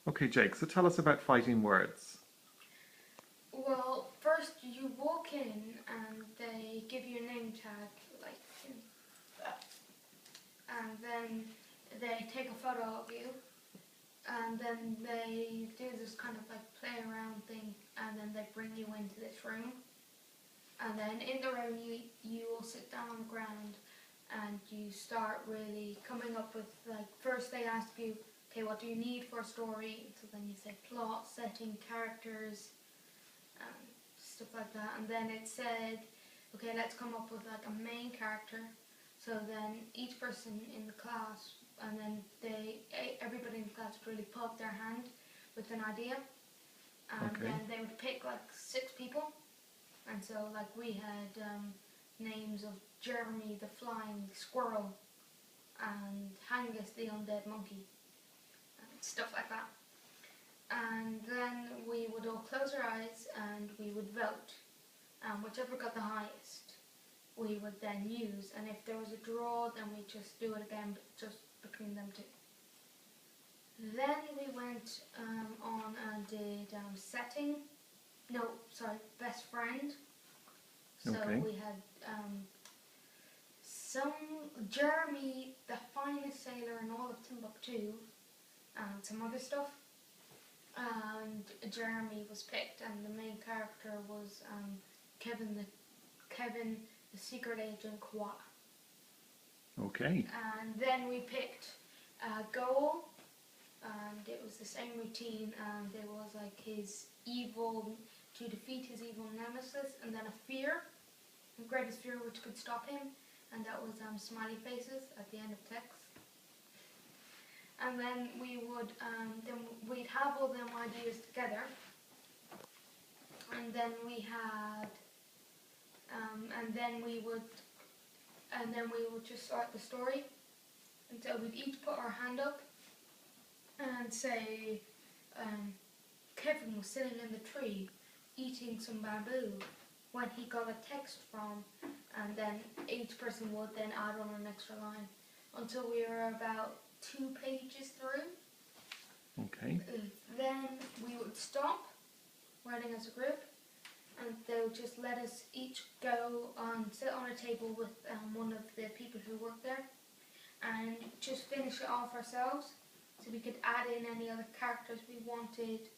Okay, Jake, so tell us about fighting words. Well, first you walk in and they give you a name tag, like, and then they take a photo of you, and then they do this kind of like play around thing, and then they bring you into this room, and then in the room you will sit down on the ground, and you start really coming up with, like, first they ask you, okay, what do you need for a story? So then you say plot, setting, characters, stuff like that, and then it said, okay, let's come up with like a main character. So then each person in the class, and then everybody in the class would really put up their hand with an idea, and Okay. then they would pick like 6 people, and so like we had names of Jeremy the flying squirrel and Hangus the undead monkey, and stuff like that. And then we would all close our eyes and we would vote, and whichever got the highest we would then use, and if there was a draw then we just do it again, but just between them two. Then we went on and did setting, no, sorry, best friend. So Okay. we had some Jeremy, the finest sailor in all of Timbuktu, and some other stuff. And Jeremy was picked, and the main character was Kevin the secret agent Kwa. Okay. And then we picked a goal, and it was the same routine, and it was like his evil, to defeat his evil nemesis, and then a fear, the greatest fear which could stop him, and that was smiley faces at the end of text. And then we'd have all them ideas together, and then we had, and then we would just start the story. And so we'd each put our hand up and say, Kevin was sitting in the tree eating some bamboo when he got a text from, and then each person would then add on an extra line until we were about 2 pages through. Okay. Then we would stop writing as a group, and they would just let us each go sit on a table with one of the people who worked there, and just finish it off ourselves. So we could add in any other characters we wanted,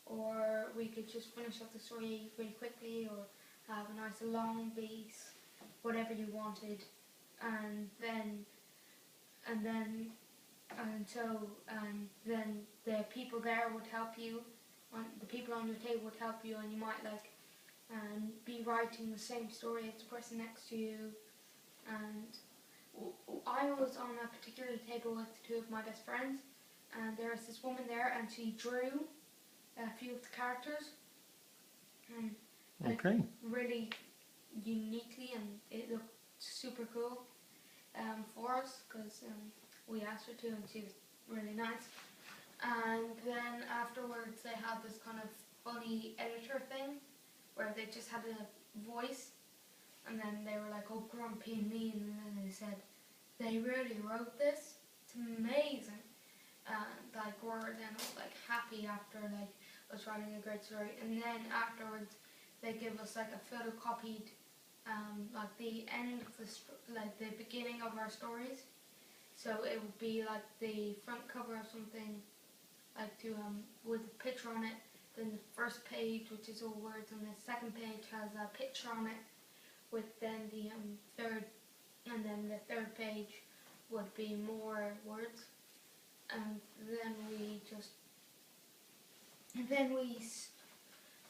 or we could just finish off the story really quickly, or have a nice long base, whatever you wanted. And then the people there would help you. The people on your table would help you, and you might like be writing the same story as the person next to you. And I was on a particular table with 2 of my best friends, and there was this woman there, and she drew a few of the characters, and like Okay. really uniquely, and it looked super cool for us, because we asked her to, and she was really nice. And then afterwards they had this kind of funny editor thing where they just had a voice, and then they were like, oh, grumpy and mean, and then they said, they really wrote this, it's amazing. Like we're then like happy after like us writing a great story, and then afterwards they give us like a photocopied like the end of like the beginning of our stories. So it would be like the front cover of something, like to with a picture on it. Then the first page, which is all words, and the second page has a picture on it with then the third, and then the third page would be more words. And then we just, and then we,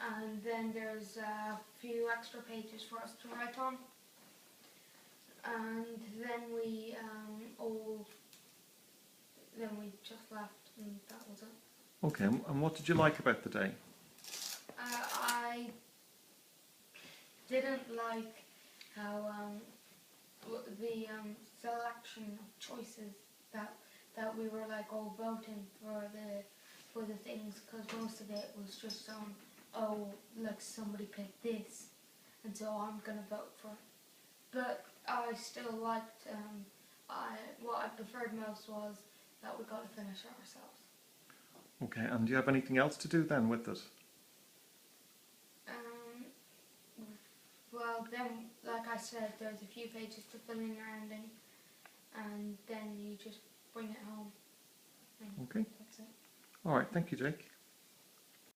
and then there's a few extra pages for us to write on. And then we all, then we just left, and that was it. Okay. And what did you like about the day? I didn't like how the selection of choices that we were like all voting for the things, because most of it was just oh, like somebody picked this, and so I'm gonna vote for it. But I still liked what I preferred most was that we got to finish it ourselves. Okay, and do you have anything else to do then with it? Well, then, like I said, there's a few pages to fill in your ending, and then you just bring it home. And Okay. that's it. All right, thank you, Jake.